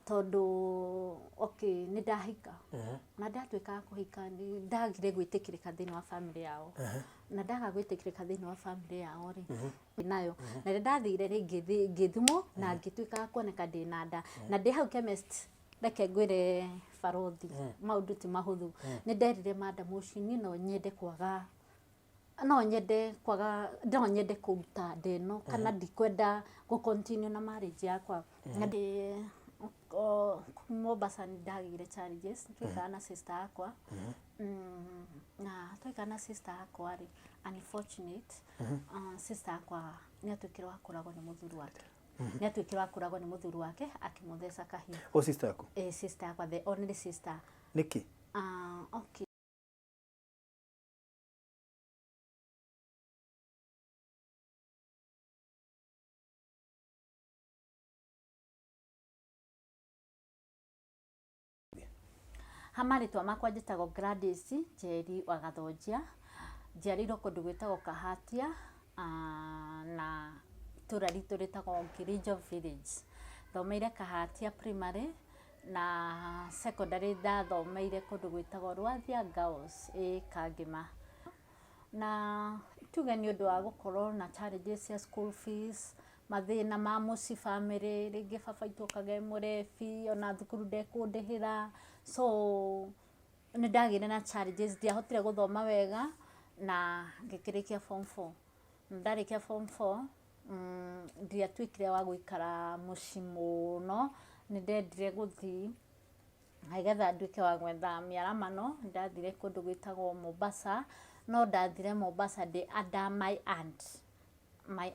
tondu okay ni ndahika na ndatuika kuhika ni ndagire gwitikirika thini wa family yao na ndaga gwitikirika thini wa family yao ri nayo na ndathire ringi ngithumo na ngituika kuoneka ndina nda na ndi hau chemist reke ngwire barothi maundu ti mahuthu ni nderire madam ucini no nyende kuruta ndeno kana ndikwenda go continue na marriage yakwa ndi Mombasa ndagire challenges tukana sister yakwa na tukana sister yakwa ri unfortunate sister yakwa ni atukirwa kuragwo ni muthuri wake ni atukirwa kuragwo ni muthuri wake akimuthesa kahiu o sister yako sister yakwa the only sister niki okay Hamaritwa makwa njitagwo Gladys Njeri wa Gathonjia njiarirwo kundu gwitagwo Kahatia na itura ritu ritagwo Kirijo village thomeire Kahatia primary na secondary thomeire kundu gwitagwo Rwathia Girls Kangima na tuge ni undu wa gukorwo na challenges ya school fees mathina ma muci family ringi baba itu kage murefi ona thukuru ndekundihira so ni ndagire na challenges ndiahotire guthoma wega na ngikirikia form 4 ndarikia form 4 ndiatuikire wa guikara muci muno ni ndendire guthi aigetha nduike wa gwetha miaramano ndathire kundu gwitagwo Mombasa no ndathire Mombasa ndi under my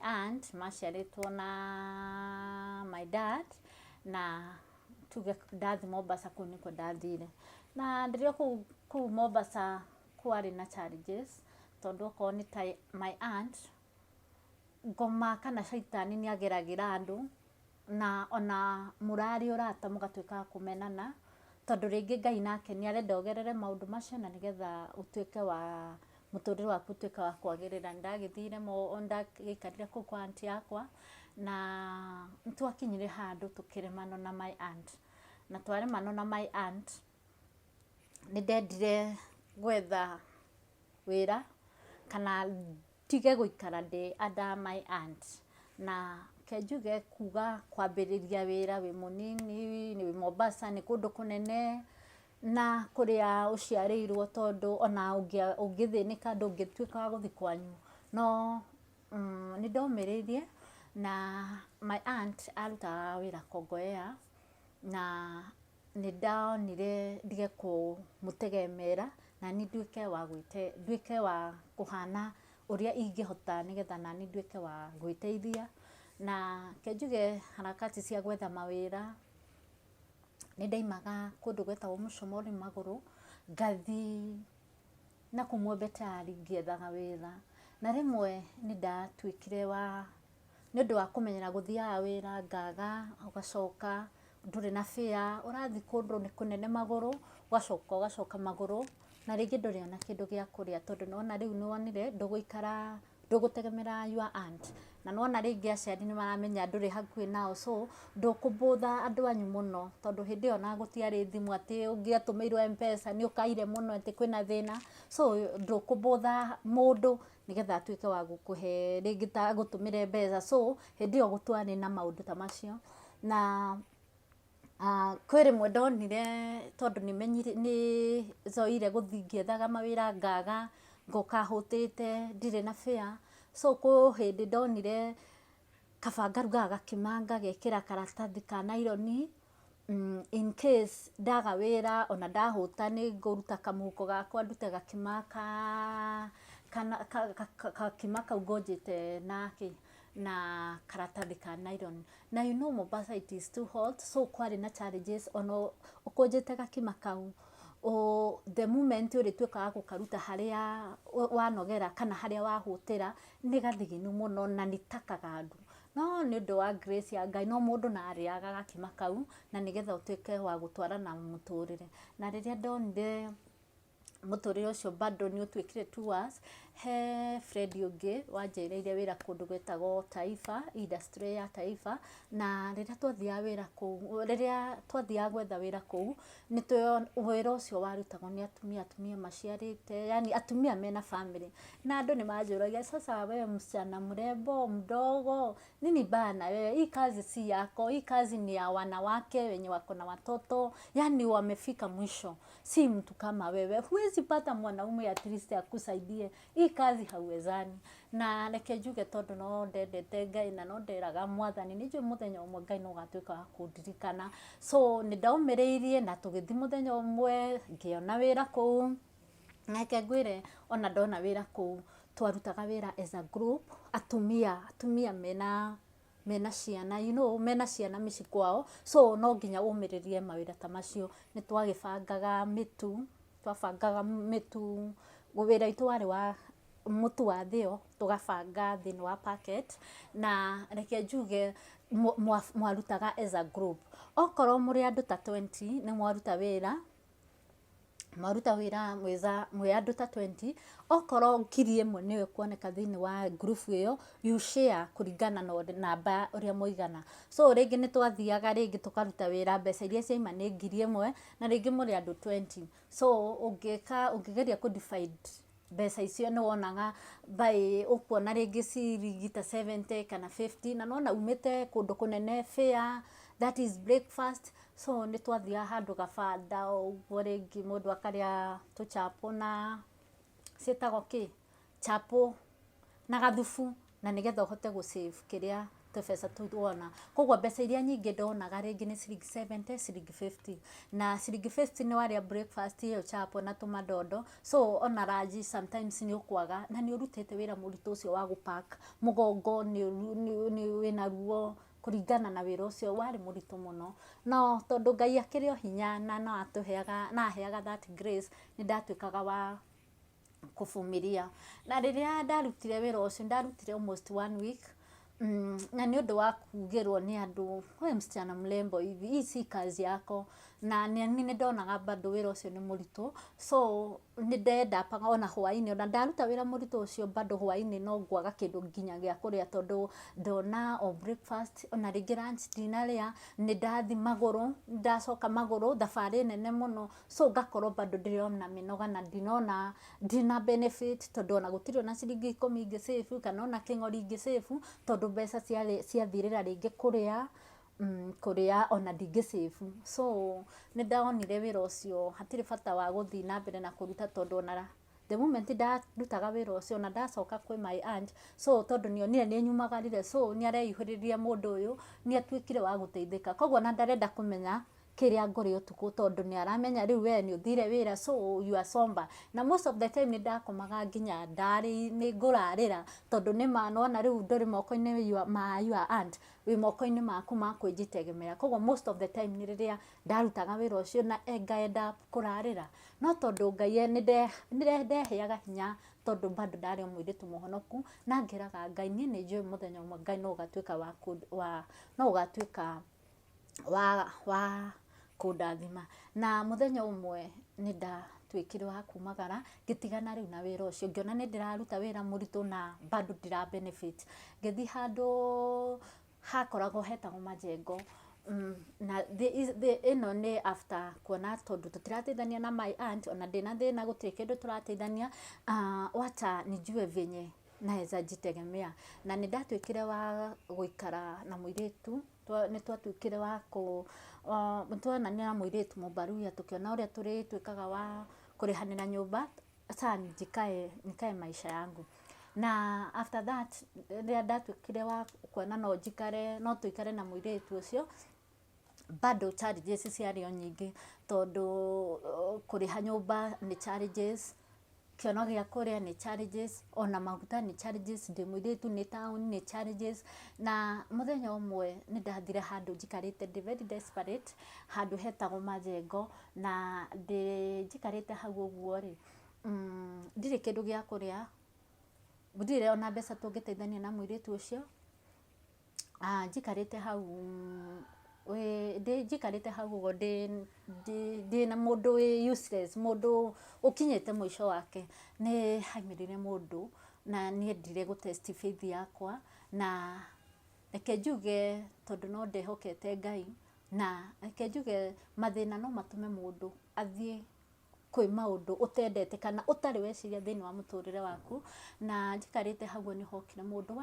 aunt maciaritwo na my dad na tuge ndathi Mombasa kuu niko ndathire na ndirio kuu Mombasa kwari na challenges tondu ko ni my aunt ngoma kana shaitani ni ageragira andu na ona murari urata mugatuika kumenana tondu ringi Ngai nake ni arenda ugerere maundu macio na nigetha utuike wa muturire waku utuika wa kwagirira ndagithire mo ndagikarire ku kwa aunti yakwa na twakinyire handu tukiremano na my aunt na twaremano na my aunt ni ndendire gwetha wira kana tige guikara ndi under my aunt na kenjuge kuga kwambiriria wira wi munini ni Mombasa ni kundu kunene na kuria uciarirwo tondu ona ungithinika ndungituika wa guthi kwanyu no ni ndomiririe na my aunt aruta wira Kongoea na ni ndaonire ndige kumutegemera na ni nduike wa kuhana uria ingihota nigetha na ni nduike wa gwiteithia na kenjuge harakati cia gwetha mawira ni ndaimaga kundu gwetagwo Mucomori maguru ngathi na kumwembetari ngiethaga wira na rimwe ni ndatuikire wa ni undu wa kumenyera guthiaga wira ngaga ugacoka nduri na fare urathi kundu ni kunene maguru ugacoka maguru na ringi nduri ona kindu gia kuria tondu nona riu ni wonire nduguikara ndugutegemera your aunt na nona ringi aciari ni maramenya nduri hakuhi nao so ndukubutha andu anyu muno tondu hindi ona gutiari thimu ati ungiatumirwo mpesa ni ukaire muno ati kwina thina so ndukubutha mundu nigetha atuike wa gukuhe ringi ta gutumire mbeca so hindi o gutwani na maundu ta macio na kwiri mwe ndonire tondu ni zoire guthi ngiethaga mawira ngaga ngoka hutite ndire na fare so ko hindi ndonire kabanga rugaga gakimanga gekira karatathi ka naironi in case ndaga wira ona ndahuta ni nguruta kamuhuko gakwa ndute gakimaka kana kakimaka ugojete naki na karatathi ka nylon na you know Mombasa it is too hot so kwari na challenges ono ukojete gakimaka the moment uri tuika gukaruta haria wanogera kana haria wahutira ni gathiginu muno na nitakaga andu no ni undu wa grace ya Ngai no mundu na ariaga gakimakau na nigetha utuike wa gutwara na muturire na riria ndonire muturire ucio bado ni utuikire tours he Fred ũngĩ wanjĩrĩire wĩra kũndũ gwĩtagwo Taifa, industry ya Taifa, na rĩrĩa twathiaga wĩra kũu, rĩrĩa twathiaga gwetha wĩra kũu, wĩra ũcio warutagwo nĩ atumia maciarĩte, yani atumia mena family, na andũ nĩmanjũragia, sasa wewe msichana mrembo mdogo, nini bana wewe, hii kazi si yako, hii kazi ni ya wanawake wenye wako na watoto, yani wamefika mwisho, si mtu kama wewe, huwezi pata mwanaume at least akusaidie, hii kazi hauwezani. Na reke njuge tondu no ndendete Ngai na no nderaga mwathani nĩ njũĩ mũthenya ũmwe Ngai no gatuĩka wa kũndirikana, so nĩ ndaumĩrĩirie na tũgĩthiĩ mũthenya ũmwe ngĩona wĩra kũu, na reke ngwĩre ona ndona wĩra kũu twarutaga wĩra as a group, atumia mena ciana, you know, mena ciana mĩciĩ kwao, so no nginya ũmĩrĩrie mawĩra ta macio. Nĩ twagĩbangaga mĩtu, wĩra witũ warĩ wa mũtu wa thĩo, tũgabanga thĩinĩ wa packet, na reke njuge mwarutaga as a group. Okorwo mũrĩ andũ ta 20 nĩ mwaruta wĩra mwĩ andũ ta 20, okorwo ngiri ĩmwe nĩwe kuoneka thĩinĩ wa group ĩyo, you share kũringana na namba ũrĩa mũigana. So rĩngĩ nĩ twathiaga rĩngĩ tũkaruta wĩra, mbeca iria ciaima nĩ ngiri ĩmwe, na rĩngĩ mũrĩ andũ 20, so ũngĩgeria kũ-divide mbeca icio nĩ wonaga by ũkuona rĩngĩ ciringi ta 70 kana 50, na nona umĩte kũndũ kũnene fair, that is breakfast, so nĩ twathiaga handũ gabanda ũguo, rĩngĩ mũndũ akarĩa tũchapo na ciĩtagwo kĩ, chapo na gathubu, na nĩgetha ũhote gũ-save kĩrĩa tũbeca tuona. Koguo mbeca iria nyingĩ ndonaga rĩngĩ nĩ ciringi 70, ciringi 50, na ciringi 50 nĩ warĩa breakfast ĩyo chapo na tũmadondo, so ona ranji sometimes nĩ ũkwaga, na nĩ ũrutĩte wĩra mũritũ ũcio wa gũ-pack, mũgongo wĩna ruo kũringana na wĩra ũcio warĩ mũritũ mũno, no tondũ Ngai akĩrĩ o hinya na no atũheaga na aheaga that grace, nĩ ndatuĩkaga wa kũvumilia. Na rĩrĩa ndarutire wĩra ũcio ndarutire almost 1 week, na nĩ ũndũ wa kugĩrwo nĩ andũ, wewe msichana mrembo hivi, hii si kazi yako, na nĩ ndonaga bado wĩra ũcio nĩ mũritũ, so nĩ ndapanga ona hwainĩ, ona ndaruta wĩra mũritũ ũcio bado hwainĩ no ngwaga kĩndũ nginya gĩa kũrĩa, tondũ ndona o breakfast, ona rĩngĩ lunch ndinarĩa, nĩ ndathi magũrũ, ndacoka magũrũ thabarĩ nene mũno, so ngakorwo bado ndĩrona mĩnoga na ndina benefit, tondũ ona gũtirĩ ona ciringi 10 ingĩ-save kana ona kĩng'ori ingĩ-save, tondũ mbeca ciathirĩra rĩngĩ kũrĩa ona ndingĩ-save. So nĩ ndonire wĩra ũcio hatirĩ bata wa gũthiĩ na mbere na kũruta, tondũ ona the moment ndarutaga wĩra ũcio na ndacoka kwĩ my aunt, so tondũ nĩonire nĩ nyumagarire, so nĩ areihũrĩria mũndũ ũyũ, nĩ atuĩkire wa gũteithĩka, koguo na ndarenda kũmenya kĩrĩa ngũrĩa ũtukũ, tondũ nĩ aramenya rĩu we nĩ ũthire wĩra, so you are somber, na most of the time nĩ ndakomaga nginya nĩ ngũrarĩra, tondũ nĩ manona rĩu ndũrĩ moko-inĩ ma your aunt, wĩ moko-inĩ maku ma kwĩjitegemea, koguo most of the time nĩ rĩrĩa ndarutaga wĩra ũcio na ngaenda kũrarĩra, no tondũ Ngai nĩ ndeheaga hinya, tondũ bado ndarĩ mũirĩtu mũhonoku, na ngeraga Ngai, niĩ nĩ njũĩ mũthenya ũmwe Ngai no ũgatuĩka wa kũndathima. Na mũthenya ũmwe nĩ ndatuĩkire wa kumagara, ngĩtigana rĩu na wĩra ũcio, ngĩona nĩ ndĩraruta wĩra mũritũ na bado ndĩra benefit, ngĩthiĩ handũ hakoragwo hetagwo Majengo, na ĩno nĩ after kuona tondũ tũtirateithania na my aunt, ona ndĩna thĩna gũtirĩ kĩndũ tũrateithania, wacha nijue venye naweza jitegemea, na nĩ ndatuĩkire wa gũikara na mũirĩtu, nĩ twatuĩkire wa tuonania na mũirĩtu mũbaruya, tũkĩona ũrĩa tũrĩtuĩkaga wa kũrĩhanĩra nyũmba, acha nikae maisha yangu. Na after that rĩrĩa ndatuĩkire wa kuona no tũikare na mũirĩtu ũcio, bado challenges ciarĩ o nyingĩ, tondũ kũrĩha nyũmba nĩ challenges, kĩono gĩa kũrĩa nĩ challenges, ona maguta nĩ challenges, ndĩ mũirĩtu nĩ town nĩ challenges, na mũthenya ũmwe nĩ ndathire handũ njikarĩte ndĩ very desperate, handũ hetagwo Majengo, na njikarĩte hau ũguo-rĩ, ndirĩ kĩndũ gĩa kũrĩa, ndirĩ ona mbeca tũngĩteithania na mũirĩtu ũcio, njikarĩte hau njikarĩte hau ũguo ndĩna mũndũ useless, mũndũ ũkinyĩte mũico wake. Nĩ haimĩrire mũndũ na niĩ ndire gũ test faith yakwa, na reke njuge tondũ no ndehokete Ngai, na reke njuge mathĩna no matũme mũndũ athiĩ kwĩ maũndũ ũtendete kana ũtarĩ weciria thĩinĩ wa mũtũrĩre waku. Na njikarĩte hau nĩ hokire mũndũ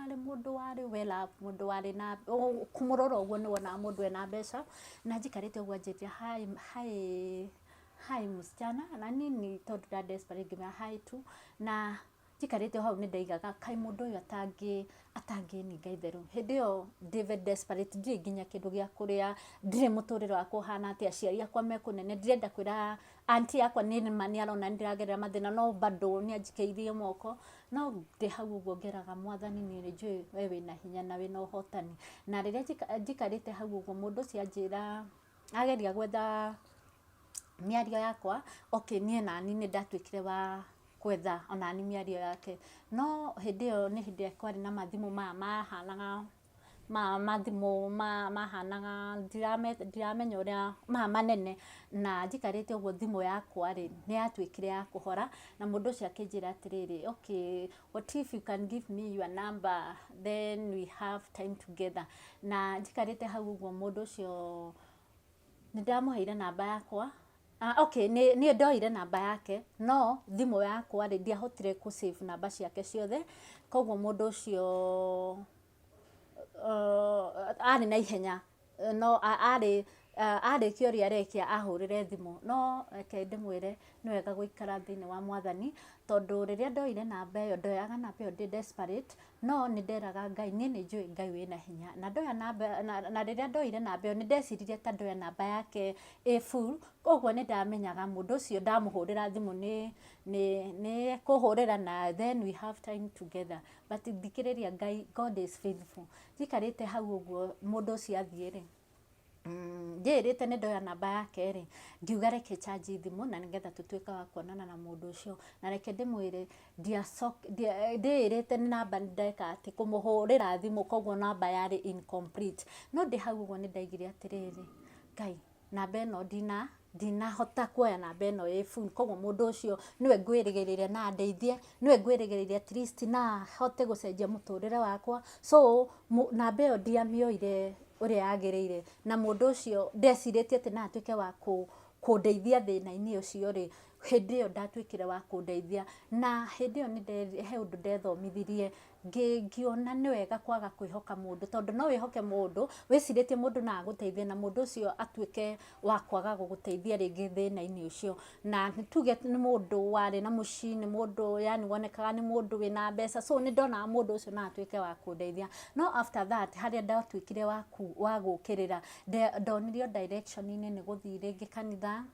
warĩ well up, mũndũ warĩ na kũmũrora ũguo nĩ wonaga mũndũ ena mbeca, na njikarĩte ũguo anjĩtia hi msichana, na nini tondũ nda desperate ngĩmwĩra hi tu, na njikarĩte hau nĩ ndaigaga kaĩ mũndũ ũyũ atangĩninga itherũ. Hĩndĩ ĩyo ndĩ very desperate, ndirĩ nginya kĩndũ gĩa kũrĩa, ndirĩ mũtũrĩre wakwa ũhana atĩa, aciari akwa me kũnene, ndirenda kwĩra aunty yakwa nĩ arona ndĩragerera mathĩna no bado nĩ anjikĩirie moko. No ndĩ hau ũguo ngeraga Mwathani nĩ njũĩ we wĩna hinya na wĩna ũhotani. Na rĩrĩa njikarĩte hau ũguo mũndũ ũcio anjĩra, ageria gwetha mĩario yakwa, okay niĩ nani nĩ ndatuĩkire wa gwetha onani mĩario yake. No hĩndĩ ĩyo nĩ hĩndĩ kwarĩ na mathimũ mahanaga ndiramenya ũrĩa manene, na njikarĩte ũguo thimũ yakwa rĩ nĩ yatuĩkire ya kũhora, na mũndũ ũcio akĩnjĩra atĩrĩrĩ, okay what if you can give me your number then we have time together. Na njikarĩte hau ũguo mũndũ ũcio nĩ ndamũheire namba yakwa. Okay, niĩ ndoire namba yake, no thimũ yakwa rĩ ndiahotire kũ save namba ciake ciothe, koguo mũndũ ũcio arĩ na ihenya, no arĩkia ũrĩa arekia ahũrĩre thimũ. No reke ndĩmwĩre nĩ wega gũikara thĩinĩ wa Mwathani, tondũ rĩrĩa ndoire namba ĩyo ndoyaga namba ĩyo ndĩ desperate, no nĩ nderaga Ngai niĩ nĩ njũĩ Ngai wĩna hinya. Na ndoya namba, na rĩrĩa ndoire namba ĩyo nĩ ndeciririe ta ndoya namba yake full, koguo nĩ ndamenyaga mũndũ ũcio ndamũhũrĩra thimũ nĩ kũhũrĩra na then we have time together. But thikĩrĩria Ngai, God is faithful. Njikarĩte hau ũguo mũndũ ũcio athiĩ rĩ, njĩrĩte nĩ ndoya namba yake rĩ, ngiuga reke charge thimũ na nĩgetha tũtuĩke wa kuonana na mũndũ ũcio. Na reke ndĩmwĩre ndĩrĩte namba ndeka atĩ kũmũhũrĩra thimũ, koguo namba yarĩ incomplete. No ndĩ hau ũguo nĩ ndaigire atĩrĩrĩ, Ngai namba ĩno ndinahota kuoya namba ĩno full, koguo mũndũ ũcio nĩwe ngwĩrĩgĩrĩire na ndeithie, nĩwe ngwĩrĩgĩrĩire at least na hote gũcenjia mũtũrĩre wakwa. So namba ĩyo ndiamĩoire ũrĩa yagĩrĩire, na mũndũ ũcio ndecirĩtie atĩ no atuĩke wa kũndeithia thĩna-inĩ ũcio rĩ, hĩndĩ ĩyo ndatuĩkire wa kũndeithia. Na hĩndĩ ĩyo he ũndũ ndethomithirie, ngĩona nĩ wega kwaga kwĩhoka mũndũ, tondũ no wĩhoke mũndũ wĩcirĩtie mũndũ no agũteithie, na mũndũ ũcio atuĩke wa kwaga gũgũteithia rĩngĩ thĩna-inĩ ũcio. Na tuge nĩ mũndũ warĩ na mũciĩ, nĩ mũndũ yani wonekaga nĩ mũndũ wĩna mbeca, so nĩ ndonaga mũndũ ũcio no atuĩke wa kũndeithia. No after that harĩa ndatuĩkire wa gũkĩrĩra, ndonirio direction-inĩ nĩ gũthiĩ rĩngĩ kanitha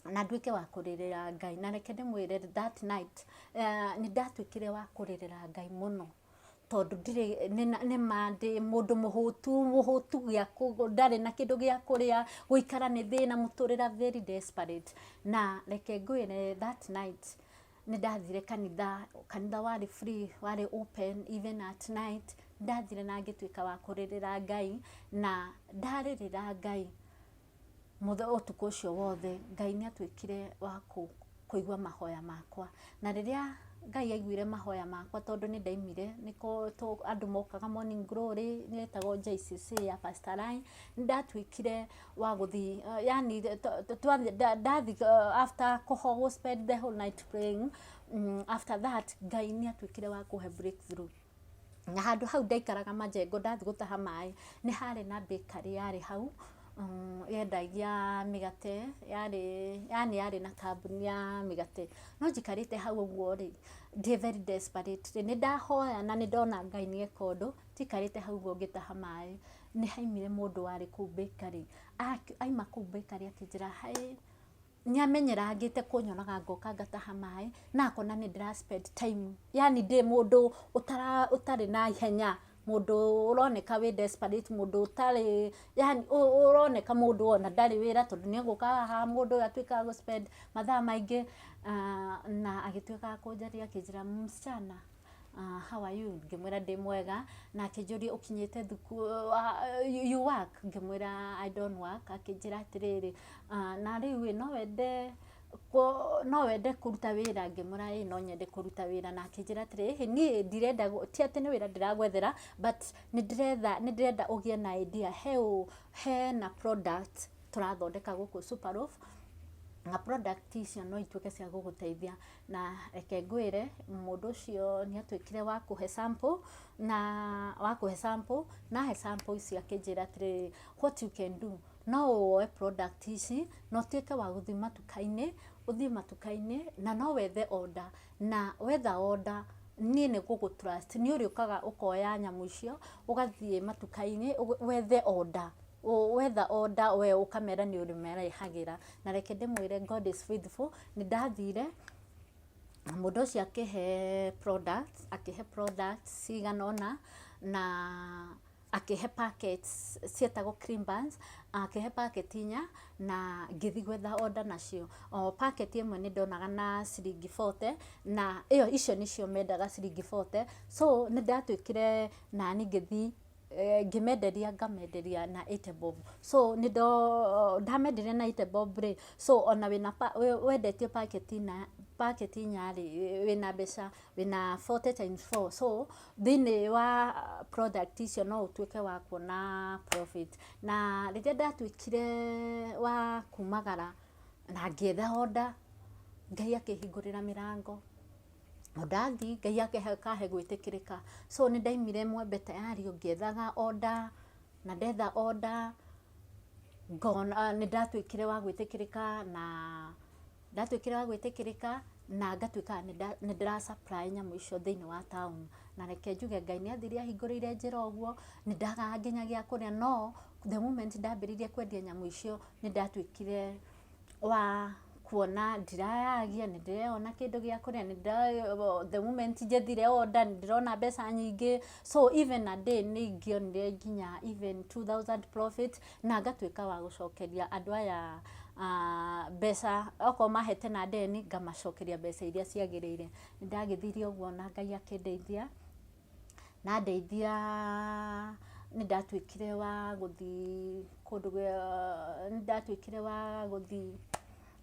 na nduĩke wa kũrĩrĩra Ngai. Na reke ndĩmwĩre that night nĩ ndatuĩkire wa kũrĩrĩra Ngai mũno, tondũ nĩma ndĩ mũndũ mũhũtu ndarĩ na kĩndũ gĩa kũrĩa, gũikara nĩ thĩna, mũtũrĩre very desperate. Na reke ngwĩre that night nĩ ndathire kanitha warĩ free, warĩ open even at night. Ndathire na ngĩtuĩka wa kũrĩrĩra Ngai, na ndarĩrĩra Ngai ũtukũ ũcio wothe, Ngai nĩ atuĩkire wa kũigua mahoya makwa. Na rĩrĩa Ngai aiguire mahoya makwa, tondũ nĩ ndaimire, andũ mokaga morning glory, nĩ etagwo JCC ya Pastor Rai, nĩ ndatuĩkire wa gũthiĩ, yani ndathi after kũhogwo, spend the whole night praying. After that Ngai nĩ atuĩkire wa kũhe breakthrough. Na handũ hau ndaikaraga Majengo, ndathi gũtaha maĩ, nĩ harĩ na bakery yarĩ hau yendagia mĩgate, yarĩ na kambuni ya mĩgate. No njikarĩte hau ũguo rĩ, ndĩ very desperate, nĩ ndahoya na nĩ ndona Ngai nĩ eka ũndũ. Njikarĩte hau ũguo ngĩtaha maĩ, nĩ haimire mũndũ warĩ kũu bakery, aima kũu bakery akĩnjĩra nĩ amenyerangĩte kũnyonaga ngoka ngataha maĩ, na akona nĩ ndĩra spend time, yani ndĩ mũndũ ũtarĩ na ihenya, mũndũ ũroneka wĩ desperate, mũndũ ũtarĩ, yani ũroneka mũndũ ona ndarĩ wĩra, tondũ nĩ egũka haha mũndũ ũyũ atuĩka wa spend mathaa maingĩ. Na agĩtuĩka kũnjaria akĩnjĩra msichana, how are you, ngimwira ndi mwega, na akinjuria ukinyite thuku, you work, ngimwira I don't work, akinjira atiriri na riu no wende kuruta wira, ngimwira no nyende kuruta wira, na akinjira atiriri ni ndirenda ti ati ni wira ndiragwethera, but ni ndirenda ugie na idea he na product turathondeka guku Superloaf, na product icio no ituike cia guguteithia, na reke ngwire mundu ucio ni atwikire wa kuhe sample, na he sample icio akinjira atiriri what you can do, no woe product ici no tuike wa guthii matuka-ini, uthii matuka-ini na no wethe order, na wetha order ni gugutrust, ni uriukaga ukoya nyamu icio ugathii matuka-ini wethe order, wetha order we ukamera ni urimera ihagira, na reke ndimwire God is faithful, ni ndathire mundu ucio akihe products ciganona, na akihe packets cietagwo cream buns, akihe packet inya, na ngithi gwetha order nacio. O packet imwe ni ndonaga na ciringi 40, na icio nicio mendaga ciringi 40, so ni ndatwikire na ni ngithi ngamenderia na 80 bob, so ndamenderia na 80 bob ri, so ona wina wendetie packet inya ri wina mbeca wina 40 times 4, so thini wa product icio no utuike wa kuona profit. Na riria ndatwikire wa kumagara na ngietha order, Ngai akihingurira mirango, ndathi Ngai akahe gwitikirika, so ni ndaimire mwembe tayari ngiethaga order, na ndetha order ngona ni ndatwikire wa gwitikirika, na ngatwika ni ndira supply nyamu icio thini wa town, na reke njuge Ngai ni athiria hingurire njira uguo, ni ndaga nginyagia kuria, no the moment ndambiririe kwendia nyamu icio ni ndatwikire wa kuona ndirayagia, ni ndirona kindu gia kuria, ni the moment njethire order ni ndirona mbeca nyingi, so even a day ni ngionire nginya even 2000 profit, na ngatwika wa gucokeria andu aya mbeca oko mahete na deni, ngamacokeria mbeca iria ciagirire. Ni ndagithirie uguo na Ngai akindeithia, na ndeithia ni ndatwikire wa guthi kundu, ni ndatwikire wa guthi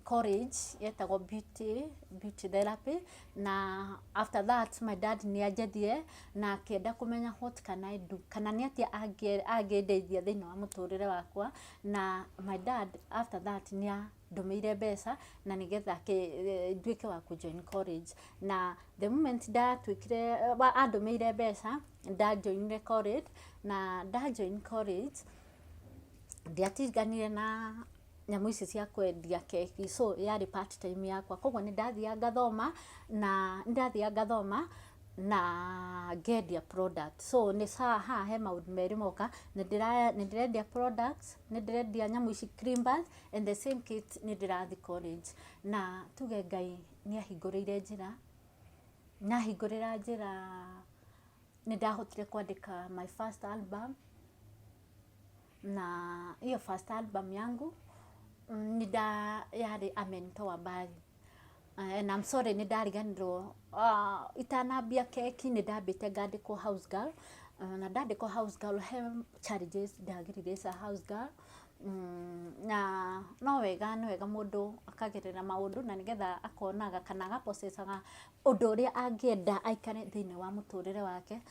college yetagwo beauty therapy, na after that my dad ni anjethie na akenda kumenya what can I do, kana ni atia angedeithia thini wa muturire wakwa, na my dad after that ni ndumeire mbeca na nigetha nduike wa ku join college, na the moment ndatwikire andumeire mbeca join college, na join college ndiatiganire na nyamu ici cia kwendia keki, so yari part time yakwa, koguo ni ndathia ngathoma na ngendia product, so ni haha he maundu meri moka, ni ndirendia products, ni ndirendia nyamu ici cream buns, and the same kit ni ndirathi college, na tuge Ngai ni ahingurire njira, ni ndahotire kwandika my first album, na hiyo first album yangu yari a mentor wa Bari, and I'm sorry ni ndariganirwo itanambia keki, ni ndambite ngandikwo house girl, na ndandikwo house girl he challenges ndagirire as a house girl, na no wega mundu akagerera maundu na nigetha akonaga kana agapocesaga undu uria angienda aikare thini wa muturire wake.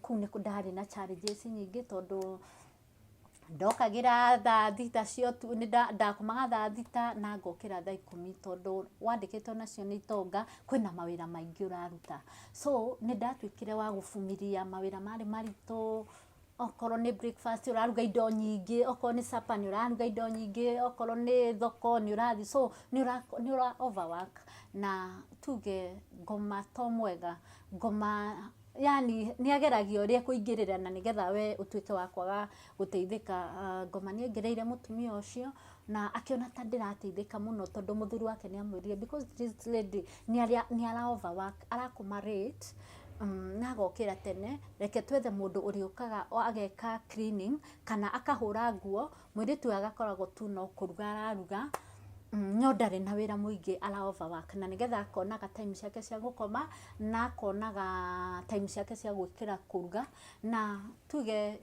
Kuu ni ndari na challenges nyingi, tondu ndokagira thaa thita cio tu, ni ndakomaga thaa thita na ngokira thaa 10, tondu wandikitwo nacio ni itonga, kwina mawira maingi uraruta, so ni ndatwikire wa gufumiria mawira mari maritu, okorwo ni breakfast uraruga indo nyingi, okorwo ni supper ni uraruga indo nyingi, okorwo ni thoko ni urathi, so ni ura overwork, na tuge ngoma to mwega, ngoma yani ni ageragio uria kuingirira na nigetha we utuike wa kwaga guteithika. Ngoma ni ngereire mutumia ucio na akiona ta ndirateithika muno, tondu muthuri wake ni amwirire because this lady ni ara overwork, arakuma rate, na gokira tene, reke twethe mundu uriukaga ageka cleaning kana akahura nguo, mwiritu agakoragwo tu no kuruga araruga, no ndarĩ na wĩra mũingĩ ara overwork, na nĩgetha akonaga time ciake cia gũkoma na akonaga time ciake cia gwĩkĩra kũruga. Na tuge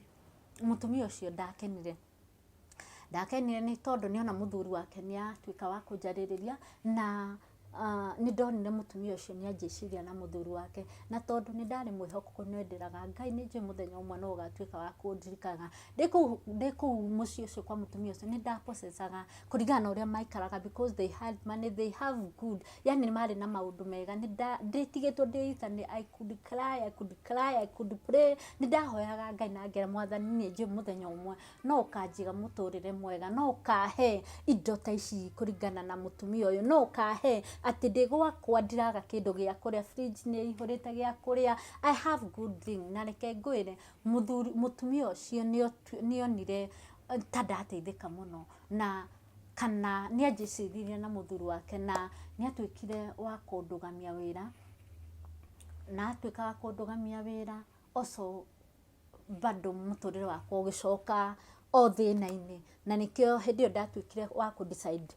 mũtumia ũcio ndakenire nĩ tondũ nĩona mũthuri wake nĩatuĩka wa kũnjarĩrĩria, na nĩ ndonire mũtumia ũcio nĩanjĩciria na mũthuri wake, na tondũ nĩ ndarĩ mwĩhokeku nĩenderaga Ngai, nĩ njũĩ mũthenya ũmwe no ũgatuĩka wa kũndirikana. Ndĩ kũu mũciĩ ũcio kwa mũtumia ũcio nĩ ndapocecaga kũringana na ũrĩa maikaraga, because they had money, they have good, yani marĩ na maũndũ mega. Ndĩtigĩtwo ndĩitane, I could cry, I could pray. Nĩ ndahoyaga Ngai na ngera Mwathani, nĩ njũĩ mũthenya ũmwe no ũkanjiga mũtũrĩre mwega, no ũkahe indo ta ici kũringana na mũtumia ũyũ, no ũkahe atĩ ndĩ gwakwa ndiraga kĩndũ gĩa kũrĩa, fridge nĩ ihũrĩte gĩa kũrĩa, I have good thing. Na reke ngwĩre mũtumia ũcio nĩonire ta ndateithĩka mũno, na kana nĩanjĩciririe na mũthuri wake, na nĩatuĩkire wa kũndũgamia wĩra, na atuĩka wa kũndũgamia wĩra also bado mũtũrĩre wakwa ũgĩcoka o thĩna-inĩ. Na nĩkĩo hĩndĩ ĩyo ndatuĩkire wa kũ-decide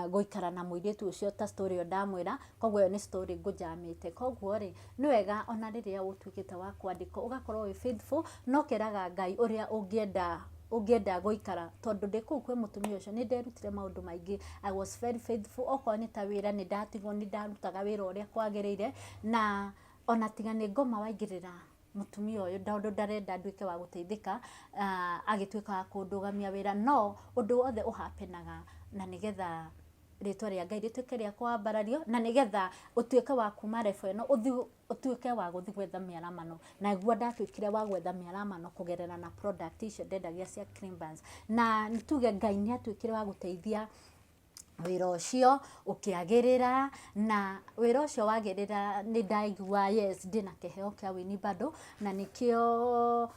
gũikara na mũirĩtu ũcio ta story ĩyo ndamwĩra, koguo ĩyo nĩ story ngũjamĩte. Koguo rĩ, nĩ wega ona rĩrĩa ũtuĩkĩte wa kwandĩka ũgakorwo wĩ faithful, no keraga Ngai ũrĩa ũngĩenda gũikara, tondũ ndĩ kũu kwĩ mũtumia ũcio nĩ nderutire maũndũ maingĩ. I was very faithful, okorwo nĩ ta wĩra nĩ ndatigwo nĩ ndarutaga wĩra ũrĩa kwagĩrĩire, na ona tiga nĩ ngoma waingĩrĩra mũtumia ũyũ tondũ ndarenda nduĩke wa gũteithĩka, agĩtuĩka wa kũndũgamia wĩra, no ũndũ wothe ũhapenaga na nĩgetha rĩtwa rĩa Ngai rĩtuĩke rĩa kwambarario, na nĩgetha ũtuĩke wa kuma level ĩno ũtuĩke wa gũthiĩ gwetha mĩaramano. Na guo ndatuĩkire wa gwetha mĩaramano kũgerera na product icio ndendagia cia cream buns, na tuge Ngai nĩatuĩkire wa gũteithia wĩra ũcio ũkĩagĩrĩra. Na wĩra ũcio wagĩrĩra nĩ ndaigua yes ndĩna kĩheo kĩa wĩini bado, na nĩkĩo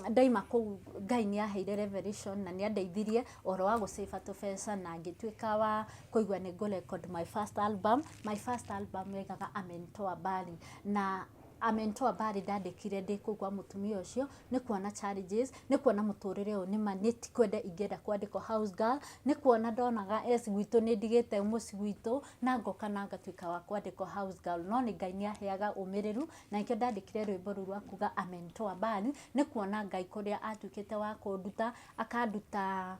ndaima kũu Ngai nĩaheire revelation na nĩandeithirie ũhoro wa gũsave tũbeca, na ngĩtuĩka wa kũigua nĩ record my first album. My first album yegaga Amentoa Bali, na Amentoa Bali ndandĩkire ndĩ kũu kwa mũtumia ũcio, nĩ kuona challenges, nĩ kuona mũtũrĩre ũyũ nĩma nĩ ti kwenda ingĩenda kwandĩkwo house girl, nĩ kuona ndonaga gwitũ nĩ ndigĩte mũciĩ gwitũ na ngoka na ngatuĩka wa kwandĩkwo house girl, no nĩ Ngai nĩaheaga ũmĩrĩru, na nĩkĩo ndandĩkire rwĩmbo rũu rwa kuga Amentoa Bali. Nĩ kuona Ngai kũrĩa atuĩkĩte wa kũnduta, akanduta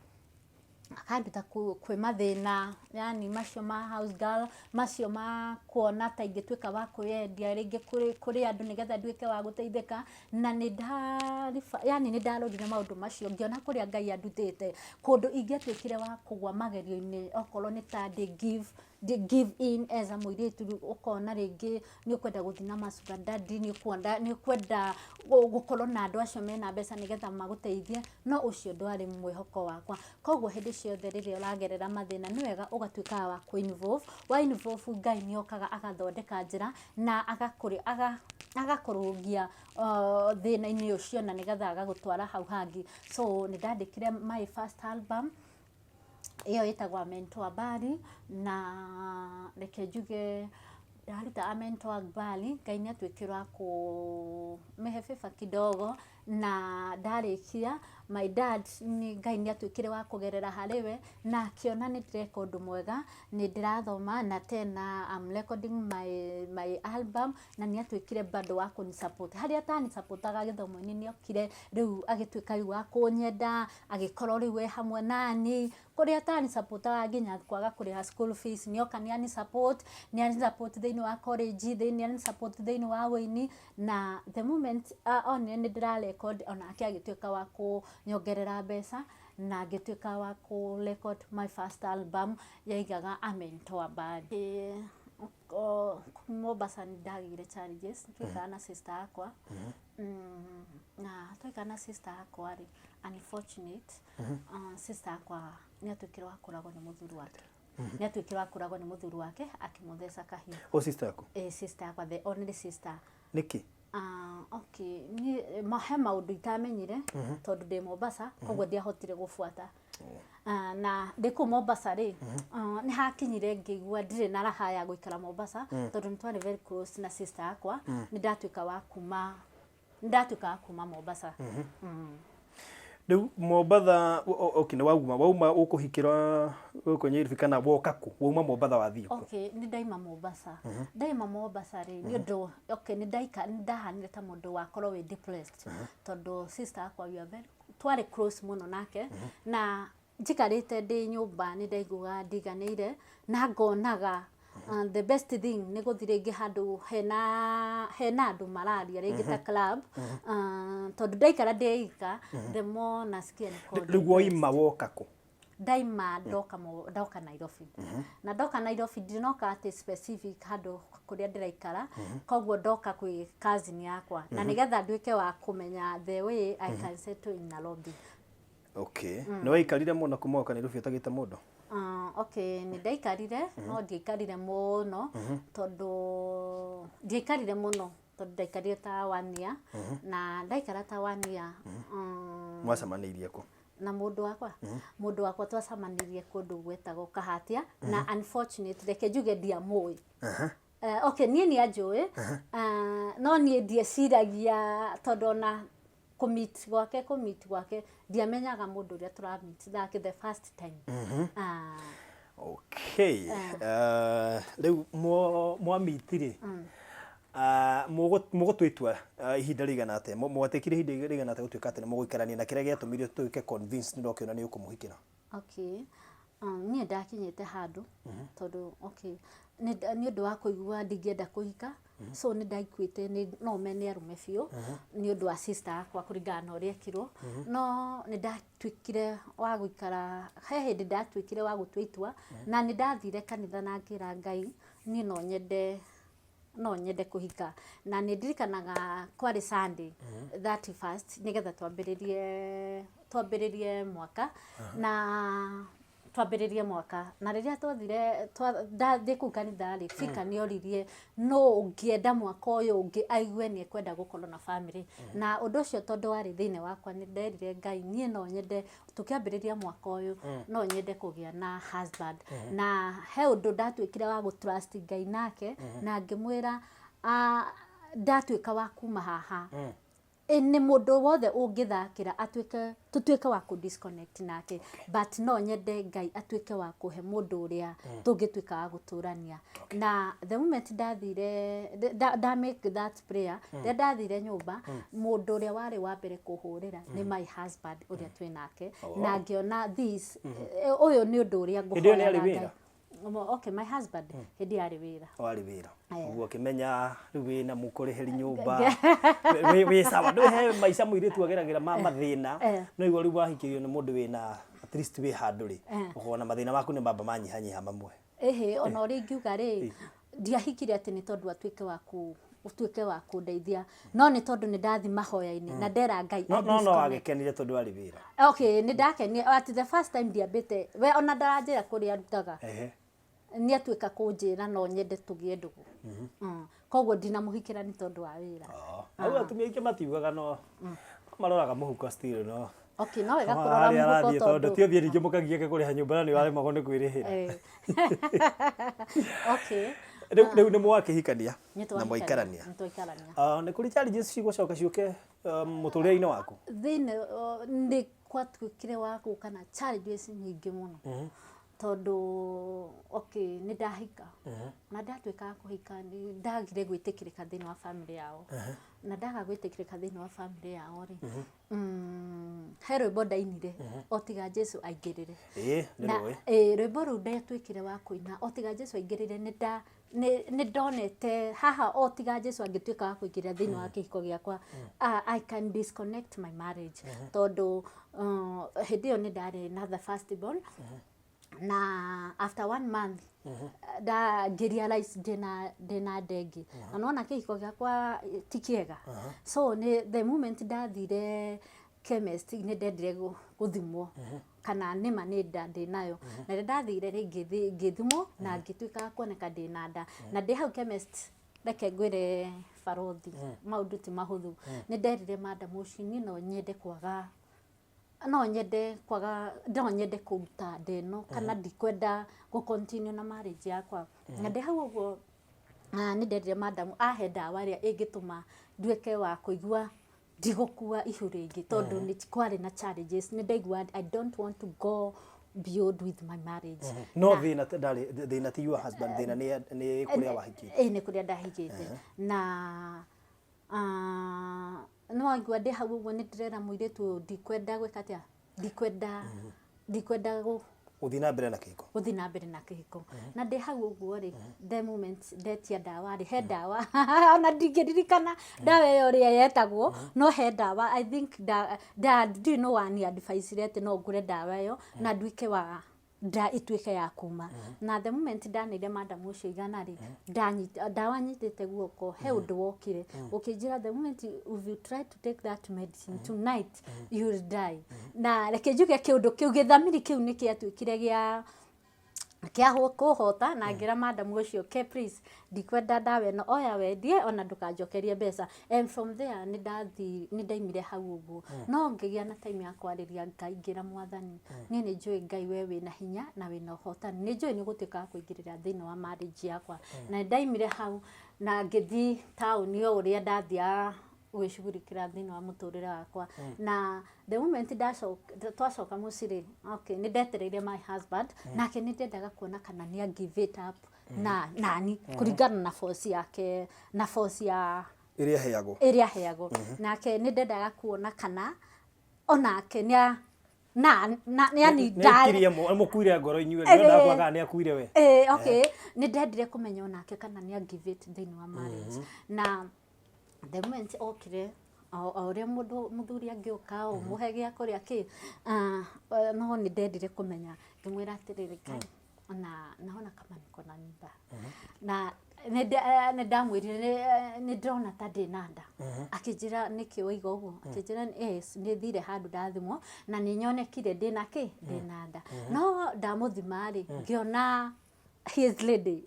kwĩ mathĩna, yani macio ma house girl, macio ma kuona ta ingĩtuĩka wa kwĩyendia rĩngĩ kũrĩ andũ nĩgetha nduĩke wa gũteithĩka. Na nĩ ndarorire maũndũ macio ngĩona kũrĩa Ngai andutĩte, kũndũ ingĩatuĩkire wa kũgwa magerio-inĩ, okorwo nĩ ta give in as a mũirĩtu, ũkona rĩngĩ nĩ ũkwenda gũthiĩ na sugar daddy, nĩ ũkwenda gũkorwo na andũ acio mena mbeca nĩgetha magũteithie, no ũcio ndwarĩ mwĩhoko wakwa. Koguo hĩndĩ ciothe rĩrĩa ũragerera mathĩna nĩ wega ũgatuĩka wa wa involve Ngai nĩokaga agathondeka njĩra na agakũrũgia thĩna-inĩ ũcio, na nĩgetha agagũtwara hau hangĩ. So nĩ ndandĩkire my first album, ĩyo ĩtagwo Amentoa Bali, na reke njuge ndaruta Amentoa Bali, Ngai nĩatuĩkire wa kũmĩhe favor kidogo, na ndarĩkia my dad Ngai nĩatuĩkire wa kũgerera harĩ we, na akĩona nĩ ndĩreka ũndũ mwega, nĩ ndĩrathoma na tena I'm recording my album, na nĩatuĩkire bado wa kũni support. Harĩa atani supportaga gĩthomo-inĩ nĩokire rĩu agĩtuĩka wa kũnyenda, agĩkorwo rĩu e hamwe nani, kũrĩa atani supportaga nginya kwaga kũrĩha school fees nĩoka nĩani support thĩinĩ wa college, nĩani support thĩinĩ wa wĩini. Na the moment onire nĩ ndĩrarecord, onake agĩtuĩka wa kũnyongerera mbeca, na ngĩtuĩka wa kũ-record my first album yaigaga Amentoa Bali. Mombasa nĩ ndagĩire challenges, twaikara na sister yakwa, na twaikara na sister yakwa rĩ, unfortunate, sister yakwa nĩatuĩkire wa kũragwo nĩ mũthuri wake. Nĩatuĩkire wa kũragwo nĩ mũthuri wake akĩmũtheca kahiũ. O sister yaku? Sister yakwa, the only sister. Nĩkĩ? Okay, he maũndũ itamenyire tondũ ndĩ Mombasa, koguo ndiahotire gũbuata. Na ndĩ kũu Mombasa rĩ, nĩ hakinyire ngĩigua ndirĩ na raha ya gũikara Mombasa, tondũ nĩ twarĩ very close na sister yakwa, nĩ ndatuĩka wa kuma Mombasa. Riu Mombatha okay, wauma ukuhikira guko Nyeri kana woka ku wauma Mombatha wathii ku? Okay, ni ndaima Mombasa. Ndaima Mombasa ri ni undu okay ni ndahanire ta mundu wakorwo wi depressed tondu sister akwa we are very twari close muno nake na njikarite ndi nyumba ni ndaiguga ndiganire na ngonaga the best thing ni guthire ngi handu hena andu mararia ringi ta club tondu ndaikara ndeika the more nasikia ni cold. Riu woima woka ku? Daima ndoka Nairobi. Na ndoka Nairobi ndinoka ati specific handu kuria ndiraikara koguo ndoka kwi cousin yakwa na nigetha nduike wa kumenya the way I can settle in Nairobi. Okay. Ni waikarire muno kumoka Nairobi utagite mundu? Okay, ni ndaikarire no ndiikarire muno tondu ndiikarire muno tondu ndaikarire ta 1 year na ndaikara ta 1 year mwacemanirie ku? Na mundu wakwa twacemanirie kundu gwetagwo Kahatia na unfortunately reke njuge ndiamui. Okay, nie ni ajui no nie ndieciragia tondu na kumit gwake ndiamenyaga mundu uria turamit that the first time. Okay. Riu mwamitire mugutwitua ihinda rigana ate mwatekire ihinda rigana ate gutuika ate muguikarania na kiria giatumire tuike convinced ndokiona ni ukumuhikira? Okay, nie ndakinyite handu tondu okay ni undu wa kuigua ndingienda kuhika so ni ndaikuite ni no mene arume biu ni undu wa sister akwa kuringana na uria ekirwo no ni ndatwikire wa guikara he hindi ndatwikire wa gutwitua na ni ndathire kanitha na ngira Ngai ni no nyende kuhika na ni ndirikanaga kwari Sunday 31st nigetha twambiririe mwaka na twambiririe mwaka na riria twathire ndathi ku kanitha ri fika ni oririe no ungienda mwaka uyu ungi aigue ni kwenda gukorwo na family na undu ucio tondu wari thine wakwa ni nderire Ngai nie no nyende tukiambiriria mwaka uyu no nyende kugia na husband na he undu ndatwikire wa gutrust Ngai nake na ngimwira ndatwika wa kuma haha ni mundu wothe ungithakira tutuike wa ku disconnect nake but no nyende Ngai atuike wa kuhe mundu uria tungituika wa guturania na the moment ndathire da make that prayer ndathire nyumba mundu uria wari wa mbere kuhurira ni my husband uria twinake na ngiona this uyu ni undu uria nguhoya. Okay, my husband hindi ari wira. Ari wira. Uguo kimenya riu wina mukuriheri nyumba. We sawa ndo he maica muiritu ageragira mathina. No igwa riu wahikirio ni mundu wina at least we handuri. Ukona mathina maku ni mamba manyihanyiha mamwe. Ona uri ngiuga ri ndiahikire ati ni tondu utuike wa kundeithia no ni tondu ni ndathi mahoya-ini na ndera Ngai no agekenire tondu ari wira. Okay, ni ndakenire at the first time ndiambite we ona ndaranjira kuria arutaga ni atuika kunjira no nyende tugie ndugu koguo ndinamuhikira ni tondu wa wira. Au atumia ingi matiugaga no maroraga muhuko still no. Okay, no wega kurora muhuko tondu ti othie ringi mukagieke kuriha nyumba ni wale magone kwirihira. Okay. Riu ni mwakihikania na mwaikarania. Ni kuri challenges cigucoka ciuke muturire-ini waku? Thine ni kwatwikire waku kana challenges nyingi muno. Tondu okay ni ndahika na ndatwika kuhika ni ndagire gwitikirika thini wa family yao na ndaga gwitikirika thini wa family yao ri he rwimbo ndainire otiga Jesu aingirire rwimbo ru ndatwikire wa kuina otiga Jesu aingirire ni ndonete haha otiga Jesu angituika wa kuingirira thini wa kihiko giakwa I can disconnect my marriage tondu hindi yo ni ndari na the first born na after 1 month da realize dena degi anaona kihiko giakwa tikiega so ni the moment ndathire chemist ni ndendire guthimwo kana nima ni nda ndinayo na ndathire ringi ngithimwo na ngituika kuoneka ndina nda na ndi hau chemist reke ngwire barothi maundu ti mahuthu ni nderire madam ucini no nyende kwaga no nyende kuruta ndeno kana ndikwenda go continue na marriage yakwa na ndi hau uguo ni nderire madam ahe ndawa ria ingituma nduike wa kuigua ndigũkua ihu rĩngĩ tondũ nĩ kwarĩ na challenges nĩ ndaigua I don't want to go beyond with my marriage. No thĩna ti your husband, thĩna nĩ kũrĩa wahikĩte. Nĩ kũrĩa ndahikĩte na no aigua ndĩ hau ũguo nĩ ndĩrera mũirĩtu ndikwenda gwĩka atĩa ndikwenda gũthiĩ na mbere na kĩhiko. Gũthiĩ na mbere na kĩhiko. Na ndĩ hau ũguo rĩ, the moment ndetia ndawa rĩ, he ndawa ona ndingĩririkana ndawa ĩyo ũrĩa yetagwo, no he ndawa I think ndiũĩ no wani advice rete no ngũre ndawa ĩyo na nduĩke wa ituĩke ya kuma. Na the moment ndanire madam ũcio igana rĩ, ndawa nyitĩte guoko he ũndũ wokire ũkĩnjĩra the moment if you try to take that medicine tonight you will die. Na reke njuge kĩũndũ kĩu gĩthamiri kĩu nĩ kĩatuĩkire gĩa kũhota na ngĩra madam ũcio please ndikwenda ndawa ĩno oya wendie ona ndũkanjokerie mbeca. And from there nĩ ndaimire hau ũguo no ngĩgĩa na time ya kwarĩria Ngai ngĩra Mwathani niĩ nĩ njũĩ Ngai we wĩna hinya na wĩna ũhotani nĩ njũĩ nĩ gũtuĩka kũingĩrĩra thĩinĩ wa marriage yakwa. Na ndaimire hau na ngĩthiĩ taũni o ũrĩa ndathiaga gwĩcugurĩkĩra thĩinĩ wa mũtũrĩre wakwa. Na the moment twacoka mũciĩ rĩ, okay nĩ ndetereire my husband nake nĩ ndendaga kuona kana nĩ give it up na nani kũringana na force yake na force ya ĩrĩa heagwo nake nĩ ndendaga kuona kana onake nĩ yani nĩkirie mũkuire ngoro inyuĩ ndĩrenda kwaga nĩ akuire we. Okay nĩ ndendire kũmenya onake kana nĩ give it thĩinĩ wa marriage. Na the moment okire ũrĩa mũthuri angĩũka ũmũhe gĩa kũrĩa kĩ no nĩ ndendire kũmenya ngĩmwĩra atĩrĩrĩ naona kama niko na mimba na nĩ ndamwĩrire nĩ ndĩrona ta ndĩna nda. Akĩnjĩra nĩkĩ woiga ũguo? Akĩnjĩra yes nĩ thire handũ ndathimwo na nĩ nyonekire ndĩna nda. No ndamũthima rĩ ngĩona his lady